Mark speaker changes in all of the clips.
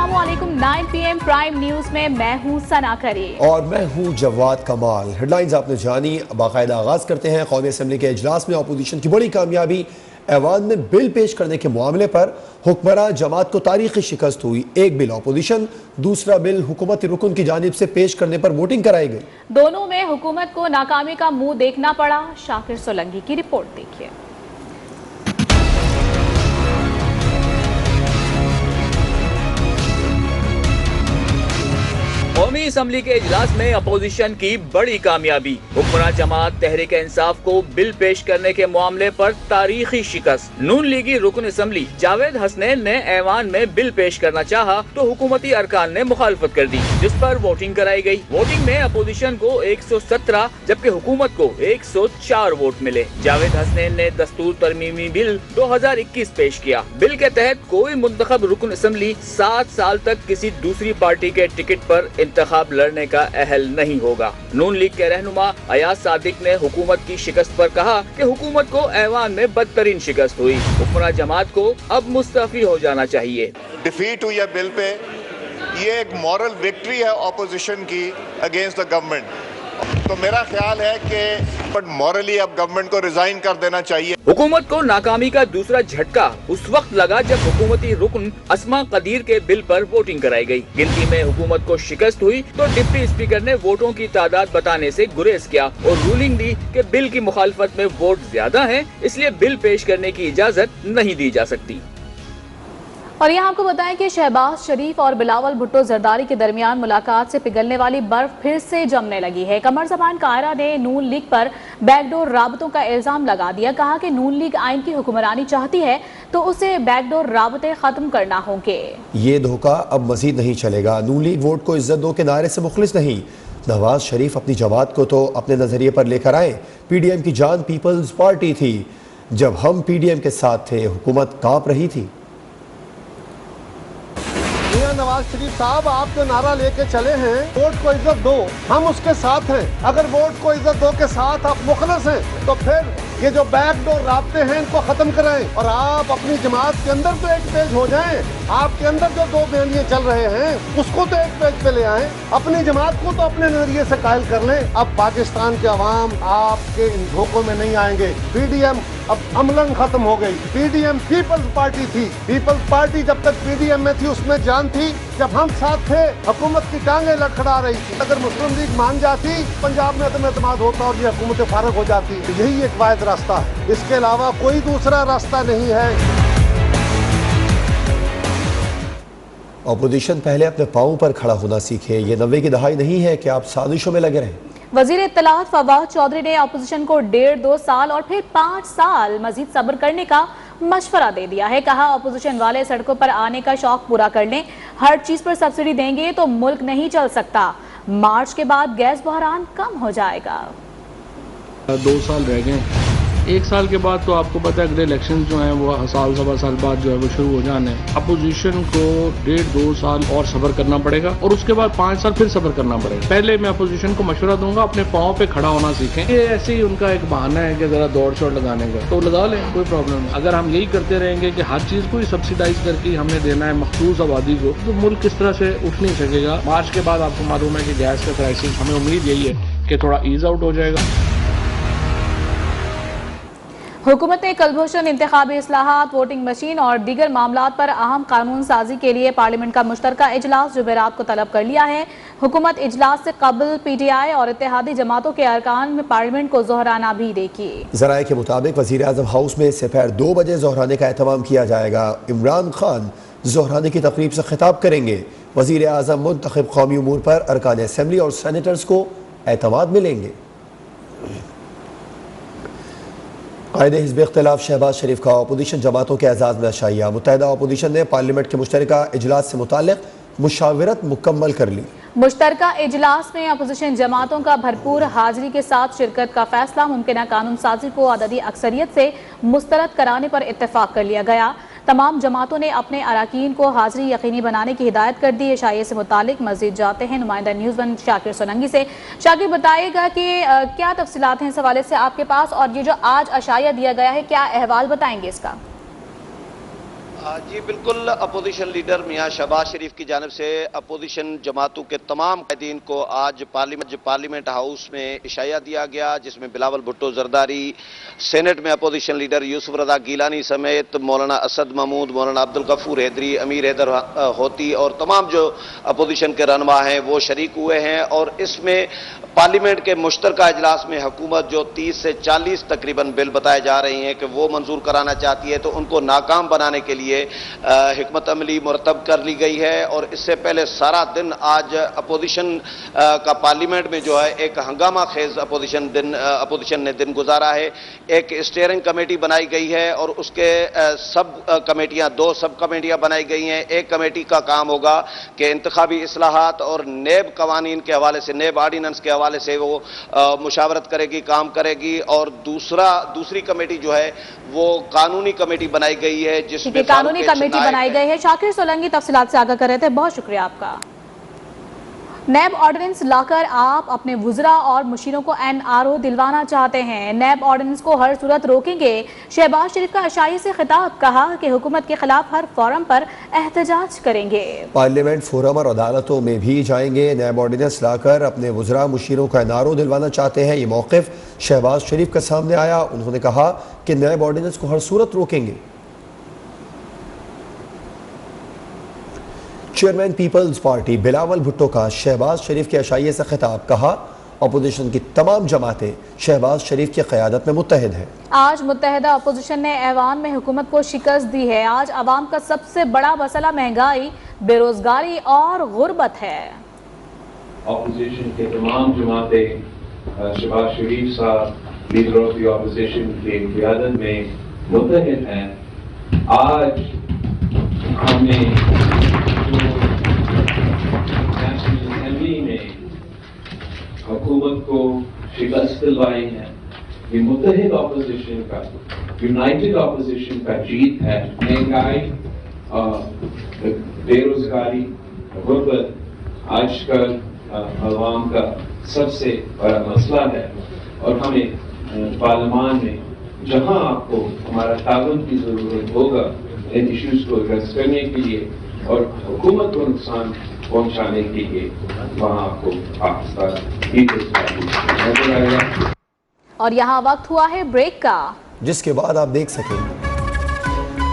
Speaker 1: अस्सलामुअलैकुम 9 PM prime news में मैं हूं सना करी
Speaker 2: और मैं हूं जवाद कमाल। हेडलाइंस आपने जानी, बाकायदा आगाज करते हैं। कौमी असम्बली के इजलास में अपोजिशन की बड़ी कामयाबी, ऐवान में बिल पेश करने के मामले पर हुक्मरान जमात को तारीखी शिकस्त हुई। एक बिल अपोजिशन, दूसरा बिल हुकूमती रुकन की जानिब से पेश करने पर वोटिंग कराई गई।
Speaker 1: दोनों में हुकूमत को नाकामी का मुंह देखना पड़ा। शाकिर सोलंकी की रिपोर्ट देखिए।
Speaker 3: कौमी असम्बली के इजलास में अपोजिशन की बड़ी कामयाबी, हुक्मरान जमात तहरीक इंसाफ को बिल पेश करने के मामले पर तारीखी शिकस्त। नून लीगी रुकन असम्बली जावेद हसनैन ने ऐवान में बिल पेश करना चाहा तो हुकूमती अरकान ने मुखालफत कर दी, जिस पर वोटिंग कराई गई। वोटिंग में अपोजिशन को 117 जबकि हुकूमत को 104 वोट मिले। जावेद हसनैन ने दस्तूर तरमीमी बिल 2021 पेश किया। बिल के तहत कोई मुंतखब रुकन असम्बली 7 साल तक किसी दूसरी पार्टी के टिकट पर इंतखाब लड़ने का अहल नहीं होगा। नून लीग के रहनुमा अयाज सादिक ने हुकूमत की शिकस्त पर कहा कि हुकूमत को ऐवान में बदतरीन शिकस्त हुई। हुक्मरान जमात को अब मुस्तफी हो जाना चाहिए।
Speaker 4: डिफीट हुई है बिल पे, ये एक मॉरल विक्ट्री है ऑपोजिशन की अगेंस्ट द गवर्नमेंट। तो मेरा ख्याल है कि बट मॉरली अब गवर्नमेंट को रिजाइन कर देना चाहिए।
Speaker 3: हुकूमत को नाकामी का दूसरा झटका उस वक्त लगा जब हुकूमती रुकन अस्मा कदीर के बिल पर वोटिंग कराई गई। गिनती में हुकूमत को शिकस्त हुई तो डिप्टी स्पीकर ने वोटों की तादाद बताने से गुरेज किया और रूलिंग दी कि बिल की मुखालफत में वोट ज्यादा हैं, इसलिए बिल पेश करने की इजाजत नहीं दी जा सकती।
Speaker 1: और यहाँ आपको बताएं कि शहबाज शरीफ और बिलावल भुट्टो जरदारी के दरमियान मुलाकात से पिघलने वाली बर्फ फिर से जमने लगी है। कमर ज़बान कायरा ने नून लीग पर बैकडोर राबतों का इल्जाम लगा दिया। कहा कि नून लीग आइन की हुक्मरानी चाहती है तो उसे बैकडोर राबते खत्म करना होंगे। ये
Speaker 2: धोखा अब मजीद नहीं चलेगा। नून लीग वोट को इज्जत दो के नारे से मुखलिस नहीं। नवाज शरीफ अपनी जमात को तो अपने नजरिए पर लेकर आए। PDM की जान पीपल्स पार्टी थी। जब हम PDM के साथ थे, हुकूमत कांप रही थी।
Speaker 5: नवाज शरीफ साहब, आप जो नारा लेके चले हैं वोट को इज्जत दो, हम उसके साथ हैं। अगर वोट को इज्जत दो के साथ आप मुखलस हैं तो फिर ये जो बैकडोर राब्ते हैं इनको खत्म कराएं और आप अपनी जमात के अंदर तो एक पेज हो जाएं। आपके अंदर जो दो बयानिए चल रहे हैं उसको तो एक पेज पे ले आएं। अपनी जमात को तो अपने नजरिए से कायल कर लें। अब पाकिस्तान के अवाम आपके इन धोखों में नहीं आएंगे। PDM अब अमलन खत्म हो गई। PDM पीपल्स पार्टी थी। पीपल्स पार्टी जब तक PDM में थी उसमें जान थी। जब हम साथ थे हुकूमत की टांगे लड़खड़ा रही थी। अगर मुस्लिम लीग मान जाती, पंजाब में एतमाद होता और ये हुकूमत फारग हो जाती। तो यही एक वाहिद रास्ता है, इसके अलावा कोई दूसरा रास्ता नहीं है।
Speaker 2: अपोजिशन पहले अपने पाँव पर खड़ा होना सीखे। ये 90 की दहाई नहीं है कि आप साजिशों में लगे रहें।
Speaker 1: वजीर इत्तलात फवाद चौधरी ने अपोजिशन को 1.5-2 साल और फिर 5 साल मजीद सब्र करने का मशवरा दे दिया है। कहा अपोजिशन वाले सड़कों पर आने का शौक पूरा कर लें। हर चीज पर सब्सिडी देंगे तो मुल्क नहीं चल सकता। मार्च के बाद गैस बहरान कम हो जाएगा।
Speaker 6: 2 साल रह गए। 1 साल के बाद तो आपको पता है अगले इलेक्शन जो हैं वो साल सवा साल बाद जो है वो शुरू हो जाने हैं। अपोजिशन को 1.5-2 साल और सब्र करना पड़ेगा और उसके बाद 5 साल फिर सब्र करना पड़ेगा। पहले मैं अपोजिशन को मशवरा दूंगा अपने पाँव पे खड़ा होना सीखें। ये ऐसे ही उनका एक बहाना है कि जरा दौड़ शोड़ लगाने का, तो लगा लें, कोई प्रॉब्लम नहीं। अगर हम यही करते रहेंगे कि हर चीज को ही सब्सिडाइज करके हमने देना है मखसूस आबादी को, तो मुल्क किस तरह से उठ नहीं सकेगा। मार्च के बाद आपको मालूम है कि गैस का क्राइसिस, हमें उम्मीद यही है कि थोड़ा ईज आउट हो जाएगा।
Speaker 1: हुकूमत ने कलभूषण इंतखाबी इस्लाहात, वोटिंग मशीन और दीगर मामलात पर अहम कानून साजी के लिए पार्लियामेंट का मुश्तरका इजलास जुमेरात को तलब कर लिया है। हुकूमत इजलास से कबल PTI और इत्तेहादी जमातों के अरकान में पार्लियामेंट को जोहराना भी देगी।
Speaker 2: जराये के मुताबिक वज़ीर आज़म हाउस में दोपहर 2 बजे जोहराने का एहतमाम किया जाएगा। इमरान खान जोहराने की तकरीब से खिताब करेंगे। वज़ीर आज़म मुंतखब कौमी उमूर पर अरकान असम्बली और सेनेटर्स को एतमाद मिलेंगे। कायदे हिज़्ब इख्तिलाफ शहबाज शरीफ का अपोजिशन जमातों के एजाज़ में अशाइया। मुत्तहिदा अपोजिशन ने पार्लियामेंट के मुश्तरका इजलास से मुताल्लिक मुशावरत मुकम्मल कर ली।
Speaker 1: मुश्तरका इजलास में अपोजिशन जमातों का भरपूर हाजिरी के साथ शिरकत का फैसला मुमकिन कानून साजी को अददी अक्सरियत से मुस्तरद कराने पर इत्तेफाक कर लिया गया। तमाम जमातों ने अपने अरकान को हाजिरी यकीनी बनाने की हिदायत कर दी। एशाइये से मुतालिक मज़ीद जाते हैं नुमाइंदा न्यूज़ 1 शाकिर सोलंकी से। शाकिर बताइएगा कि क्या तफसीलात हैं इस हवाले से आपके पास, और ये जो आज अशाया दिया गया है क्या अहवाल बताएंगे इसका?
Speaker 7: जी बिल्कुल, अपोजिशन लीडर मियां शहबाज शरीफ की जानिब से अपोजिशन जमातों के तमाम कैदीन को आज पार्लियामेंट हाउस में इशाया दिया गया, जिसमें बिलावल भुट्टो जरदारी, सेनेट में अपोजिशन लीडर यूसुफ रजा गीलानी समेत मौलाना असद महमूद, मौलाना अब्दुल गफूर हैदरी, अमीर हैदर होती और तमाम जो अपोजिशन के रहनुमा हैं वो शरीक हुए हैं। और इसमें पार्लियामेंट के मुश्तरका इजलास में हुकूमत जो 30 से 40 तकरीबन बिल बताए जा रही हैं कि वो मंजूर कराना चाहती है, तो उनको नाकाम बनाने के लिए हिकमत अमली मुरतब कर ली गई है। और इससे पहले सारा दिन आज अपोजिशन का पार्लियामेंट में जो है एक हंगामा खेज अपोजिशन ने दिन गुजारा है। एक स्टीयरिंग कमेटी बनाई गई है और उसके दो सब कमेटियां बनाई गई हैं। एक कमेटी का काम होगा कि इंतखाबी इस्लाहात और नेब कवानीन के हवाले से, नेब ऑर्डिनेंस के हवाले से वो मुशावरत करेगी, काम करेगी। और दूसरी कमेटी जो है वो कानूनी कमेटी बनाई गई है, जिसमें
Speaker 1: कानूनी कमेटी बनाई गई है। शाकिर सोलंकी तफसीलात से आगाह कर रहे थे, बहुत शुक्रिया आपका। नैब ऑर्डिनेंस लाकर आप अपने वुज़रा और मुशीरों को NRO दिलवाना चाहते हैं, नैब ऑर्डिनेंस को हर सूरत रोकेंगे। शहबाज शरीफ का अशाई से खिताब, कहा कि हुकूमत के खिलाफ हर फोरम पर एहतजाज करेंगे। पार्लियामेंट
Speaker 2: फोरम और अदालतों में भी जाएंगे। नैब ऑर्डिनेंस लाकर अपने वुज़रा मुशीरों को NRO दिलवाना चाहते हैं। ये मौक़िफ़ शहबाज शरीफ के सामने आया। उन्होंने कहा कि नैब ऑर्डिनेंस को हर सूरत रोकेंगे। चेयरमैन पीपल्स पार्टी बिलावल भुट्टो का शहबाज शरीफ के अशाइये से खिताब, कहा अपोजिशन की तमाम जमातें शहबाज शरीफ की क़यादत में मुत्तहिद हैं।
Speaker 1: आज मुत्तहिदा अपोजिशन ने ऐवान में हुकूमत को शिकस्त दी है। आज अवाम का सबसे बड़ा मसला महंगाई, बेरोजगारी और गुर्बत है।
Speaker 8: अपोजिशन के तमाम जमातें शहबाज शरीफ साहब लीडर ऑफ द अपोजिशन की क़यादत में मुत्तहिद हैं। आज हमने नेशनल असेंबली में हुकूमत को शिकस्त दिलवाई है। ये मुत्तहिद अपोजिशन का, यूनाइटेड अपोजिशन का जीत है। महंगाई, बेरोजगारी, गुर्बत आजकल अवाम का सबसे बड़ा मसला है। और हमें पार्लियामान में जहां आपको हमारा ताउन की जरूरत होगा इन इश्यूज को एड्रेस करने के लिए और हुकूमत को नुकसान पहुंचाने के लिए, वहां आपको पाकिस्तान नजर आएगा।
Speaker 1: और यहाँ वक्त हुआ है ब्रेक का,
Speaker 2: जिसके बाद आप देख सकेंगे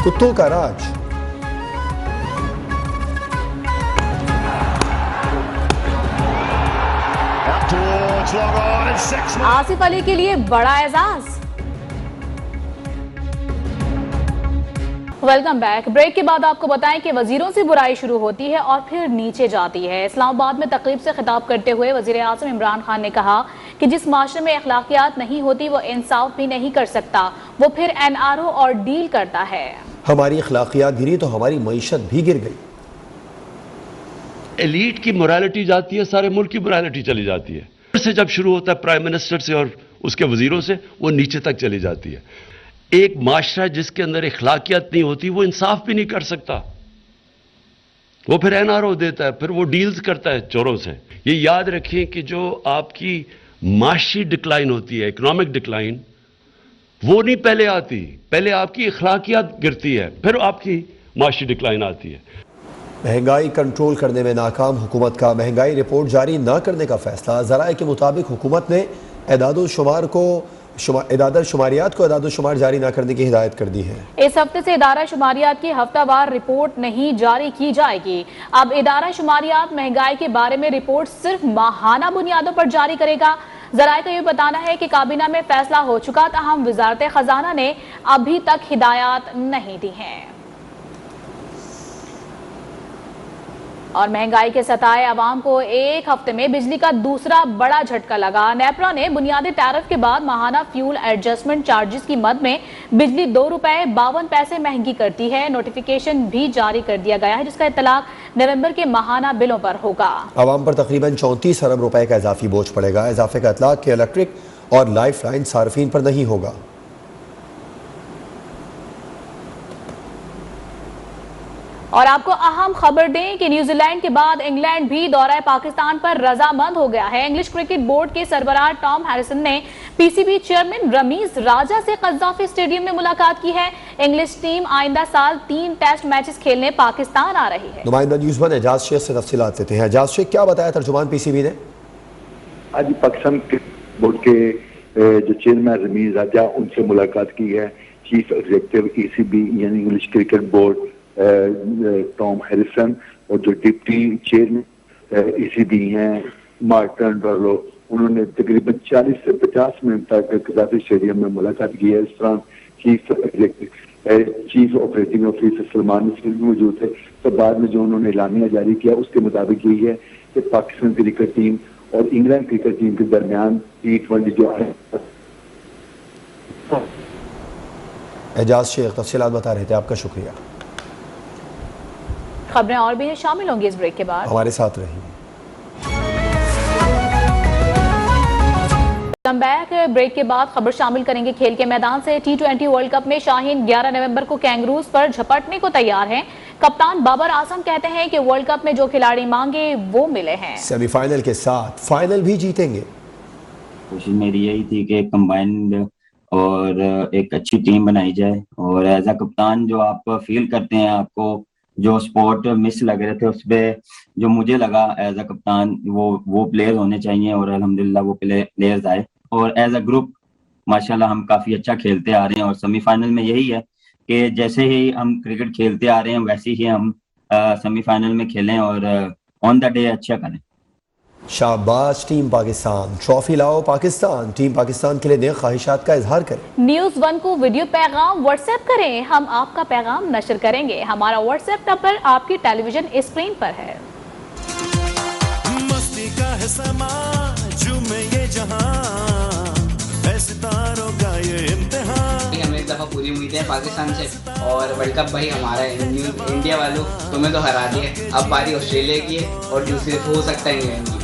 Speaker 2: कुत्तों का राज।
Speaker 1: आसिफ अली के लिए बड़ा एजाज। Welcome back. ब्रेक के बाद आपको बताएं कि वजीरों से बुराई शुरू होती है और फिर नीचे जाती है। इस्लामाबाद में तकरीब से खिताब करते हुए वजीर आज़म इमरान खान ने कहा कि जिस माशरे में अखलाकियात नहीं होती वो इंसाफ भी नहीं कर सकता, वो फिर NRO और डील करता है।
Speaker 2: हमारी अखलाकियात गिरी तो हमारी मईशत भी गिर गई।
Speaker 9: एलीट की मोरालिटी जाती है, सारे मुल्क की मोरालिटी चली जाती है। से जब शुरू होता है प्राइम मिनिस्टर से और उसके वजीरों से, वो नीचे तक चली जाती है। एक माशरा जिसके अंदर अखलाकियात नहीं होती वो इंसाफ भी नहीं कर सकता, वो फिर NRO देता है, फिर वो डील्स करता है चोरों से। ये याद रखें कि जो आपकी माशी डिक्लाइन होती है, इकोनॉमिक डिक्लाइन, वो नहीं पहले आती, पहले आपकी अखलाकियात गिरती है, फिर आपकी माशी डिक्लाइन आती है।
Speaker 2: महंगाई कंट्रोल करने में नाकाम हुकूमत का महंगाई रिपोर्ट जारी न करने का फैसला। ज़राए के मुताबिक हुकूमत ने इदारा शुमारियात जारी न करने की हिदायत कर दी है।
Speaker 1: इस हफ्ते से इदारा शुमारियात की हफ्तावार रिपोर्ट नहीं जारी की जाएगी। अब इदारा शुमारियात महंगाई के बारे में रिपोर्ट सिर्फ माहाना बुनियादों पर जारी करेगा। ज़राए का यह बताना है कि काबीना में फैसला हो चुका, ताहम वजारत खजाना ने अभी तक हिदायत नहीं दी है। और महंगाई के सताए अवाम को एक हफ्ते में बिजली का दूसरा बड़ा झटका लगा। नेपरा ने बुनियादी टैरिफ के बाद माहाना फ्यूल एडजस्टमेंट चार्जेस की मद में बिजली ₹2.52 महंगी कर दी है। नोटिफिकेशन भी जारी कर दिया गया है, जिसका इतलाक नवंबर के माहाना बिलों पर होगा।
Speaker 2: अवाम पर तकरीबन 34 अरब रुपए का इजाफी बोझ पड़ेगा। इजाफे का इतलाक के इलेक्ट्रिक और लाइफ लाइन सार्फिन पर नहीं होगा।
Speaker 1: और आपको अहम खबर दें कि न्यूजीलैंड के बाद इंग्लैंड भी दौरा पाकिस्तान पर रजामंद हो गया है। इंग्लिश क्रिकेट बोर्ड के सरबराह टॉम हैरिसन ने पीसीबी चेयरमैन रमीज राजा से कज़ाफी स्टेडियम में मुलाकात की है। इंग्लिश टीम आइंदा साल 3 टेस्ट मैचेस खेलने पाकिस्तान आ रही है।
Speaker 2: नुमाइंदा न्यूज़ 1 एजाज शेख से तफसीलात लेते हैं। एजाज शेख, क्या बताया तर्जुमान पीसीबी ने?
Speaker 10: आज पाकिस्तान क्रिकेट बोर्ड के जो चेयरमैन रमीज राजा, उनसे मुलाकात की है। चीफ एग्जीक्यूटिव ईसीबी यानी English cricket board Tom Harrison और जो डिप्टी चेयरमैन ईसीबी हैं मार्टिन डर्लो, उन्होंने तकरीबन 40 से 50 मिनट तक कज़ाफी स्टेडियम में मुलाकात की है। इस तरह चीफ ऑपरेटिंग ऑफिसर सलमान नसरी भी मौजूद थे। तो बाद में जो उन्होंने एलानिया जारी किया उसके मुताबिक यही है कि पाकिस्तान क्रिकेट टीम और इंग्लैंड क्रिकेट टीम के दरमियान T20 जो है।
Speaker 2: एजाज शेख तफसीलात बता रहे थे, आपका शुक्रिया।
Speaker 1: खबरें और भी शामिल होंगी इस ब्रेक के बाद,
Speaker 2: हमारे साथ रहिए।
Speaker 1: कमबैक ब्रेक के बाद खबर शामिल करेंगे खेल के मैदान से। T20 वर्ल्ड कप में शाहीन 11 नवंबर को कैंगरूज पर झपटने को तैयार हैं। कप्तान बाबर आजम कहते हैं कि वर्ल्ड कप में जो खिलाड़ी मांगे वो मिले हैं।
Speaker 2: सेमीफाइनल के साथ फाइनल भी जीतेंगे।
Speaker 11: कोशिश मेरी यही थी कि कंबाइंड और एक अच्छी टीम बनाई जाए, और एज अ कप्तान जो आप फील करते हैं, आपको जो स्पोर्ट मिस लग रहे थे उस पर जो मुझे लगा एज अ कप्तान वो प्लेयर होने चाहिए, और अल्हम्दुलिल्लाह वो प्लेयर्स आए। और एज अ ग्रुप माशाल्लाह हम काफ़ी अच्छा खेलते आ रहे हैं, और सेमीफाइनल में यही है कि जैसे ही हम क्रिकेट खेलते आ रहे हैं वैसे ही हम सेमीफाइनल में खेलें और ऑन द डे अच्छा करें।
Speaker 2: शाबाश टीम पाकिस्तान, ट्रॉफी लाओ पाकिस्तान। टीम पाकिस्तान के लिए नेक ख्वाहिशात का इजहार करें।
Speaker 1: न्यूज़ 1 को वीडियो पैगाम व्हाट्सएप करें, हम आपका पैगाम नशर करेंगे। हमारा व्हाट्सएप नंबर आपकी टेलीविजन स्क्रीन पर है।
Speaker 12: मस्ती का है समा झूमे ये जहां, सितारों का ये इम्तिहान।
Speaker 13: हमें इस दफा पूरी उम्मीद है पाकिस्तान से, और वर्ल्ड कप भाई हमारा इंडिया वालों तुम्हें तो हरा दिया। अब बारी ऑस्ट्रेलिया की है और दूसरे हो सकता है इंग्लैंड की।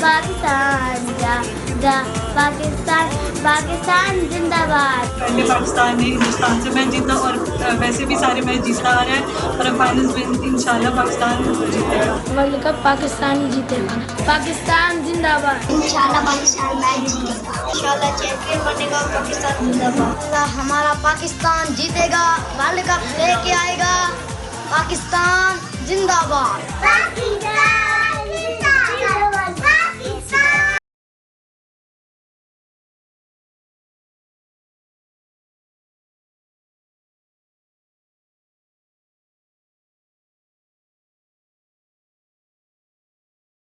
Speaker 14: पाकिस्तान जा जा पाकिस्तान, पाकिस्तान जिंदाबाद।
Speaker 15: पहले पाकिस्तान ने हिंदुस्तान से मैच जीता और वैसे भी सारे मैच जीतता आ रहा है, और अब फाइनल्स में इंशाल्लाह पाकिस्तान जीतेगा।
Speaker 14: वर्ल्ड कप पाकिस्तान ही जीतेगा। पाकिस्तान जिंदाबाद। इंशाल्लाह पाकिस्तान मैच जीतेगा। इंशाल्लाह चैंपियन बनेगा पाकिस्तान जिंदाबाद। हमारा पाकिस्तान जीतेगा, वर्ल्ड कप लेके आएगा। पाकिस्तान जिंदाबाद।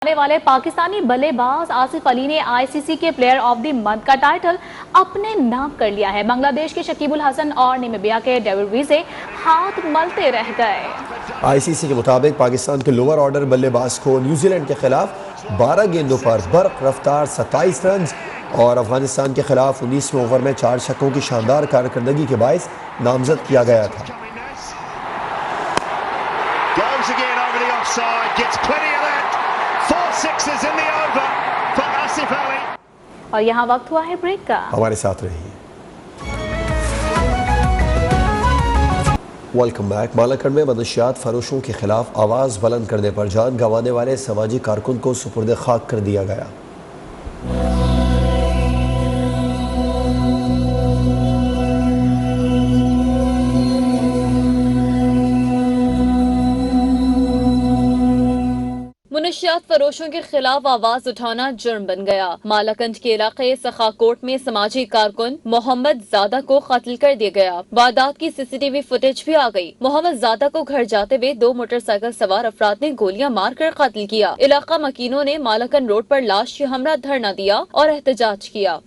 Speaker 1: आने वाले पाकिस्तानी बल्लेबाज आसिफ अली ने आईसीसी के प्लेयर ऑफ द मंथ का टाइटल अपने नाम कर लिया है। बांग्लादेश के शकीबुल हसन और नामीबिया के डेविड विज़े हाथ मलते रह गए।
Speaker 2: आईसीसी के मुताबिक पाकिस्तान के लोअर ऑर्डर बल्लेबाज को न्यूजीलैंड के खिलाफ 12 गेंदों पर बर्क रफ्तार 27 रन और अफगानिस्तान के खिलाफ 19वें ओवर में 4 छक्कों की शानदार कारकर्दगी के बायस नामजद किया गया था।
Speaker 1: और यहाँ वक्त हुआ है ब्रेक का,
Speaker 2: हमारे साथ रहिए। Welcome back. मालाकंड में मनशियात फरोशों के खिलाफ आवाज़ बुलंद करने पर जान गंवाने वाले समाजी कारकुन को सुपुर्द खाक कर दिया गया।
Speaker 16: मनशियात फरोशों के खिलाफ आवाज उठाना जुर्म बन गया। मालाकंड के इलाके सखाकोट में समाजी कारकुन मोहम्मद जादा को कत्ल कर दिया गया। वारदात की सीसीटीवी फुटेज भी आ गई। मोहम्मद जादा को घर जाते हुए 2 मोटरसाइकिल सवार अफराद ने गोलियां मारकर कत्ल किया। इलाका मकीनों ने मालाकंड रोड पर लाश के हमरा धरना दिया और एहतजाज किया।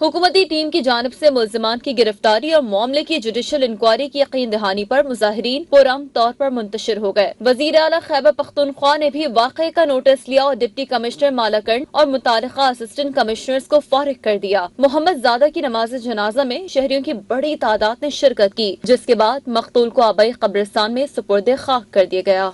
Speaker 16: हुकूमती टीम की जानिब से मुल्जिमान की गिरफ्तारी और मामले की जुडिशल इंक्वायरी की यकीन दहानी पर मुजाहिरीन पुरअमन तौर पर मुंतशिर हो गए। वजीर आला खैबर पख्तूनख्वा ने भी वाक़े का नोटिस लिया और डिप्टी कमिश्नर मालाकंड और मुतालिका असिस्टेंट कमिश्नर्स को फारिग कर दिया। मोहम्मद जादा की नमाज जनाजा में शहरियों की बड़ी तादाद ने शिरकत की, जिसके बाद मकतूल को आबाई कब्रिस्तान में सुपुर्द खाक कर दिया गया।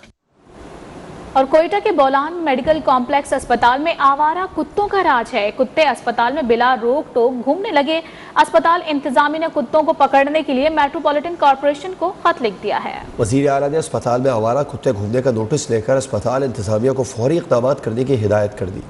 Speaker 1: और कोयटा के बोलान मेडिकल कॉम्प्लेक्स अस्पताल में आवारा कुत्तों का राज है। कुत्ते अस्पताल में बिला रोक टोक घूमने लगे। अस्पताल इंतजामिया ने कुत्तों को पकड़ने के लिए मेट्रोपॉलिटन कॉर्पोरेशन को खत लिख दिया है।
Speaker 2: वजीर आला ने अस्पताल में आवारा कुत्ते घूमने का नोटिस लेकर अस्पताल इंतजामिया को फौरी इक़दाम करने की हिदायत कर दी।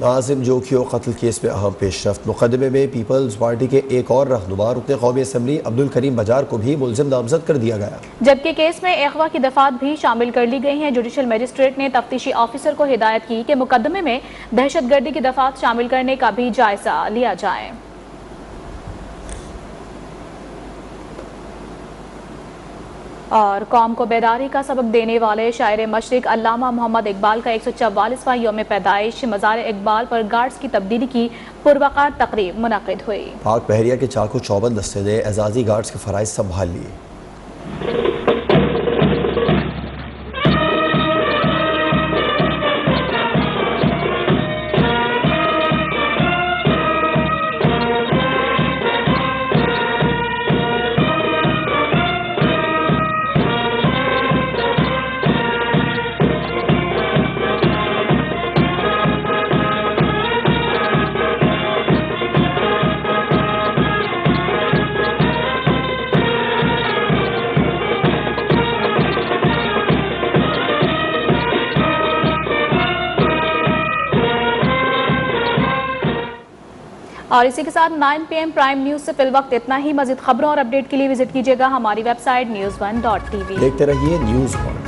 Speaker 2: नाजिम जोखियो कत्ल केस में अहम पेशरफ्त। मुकदमे में पीपल्स पार्टी के एक और रहनुमा रुकने कौमी असम्बली अब्दुल करीम बजार को भी मुलजिम नामजद कर दिया गया,
Speaker 1: जबकि केस में अगवा की दफात भी शामिल कर ली गई हैं। जुडिशल मजिस्ट्रेट ने तफ्तीशी ऑफिसर को हिदायत की कि मुकदमे में दहशतगर्दी की दफात शामिल करने का भी जायजा लिया जाए। और कौम को बेदारी का सबक देने वाले शायर मशरिक अल्लामा मोहम्मद इकबाल का 144वां यौम पैदाइश मज़ार इकबाल पर गार्ड्स की तब्दीली की पुरवकार तकरीब मुनक़िद हुई।
Speaker 2: पाक बहरिया के चाकू चौबंद दस्ते ने एजाजी गार्ड्स के फ़राइज़ संभाल लिए। और इसी के साथ 9 PM प्राइम न्यूज से फिल वक्त इतना ही। मज़ीद खबरों और अपडेट के लिए विजिट कीजिएगा हमारी वेबसाइट news1.tv। देखते रहिए न्यूज़ 1।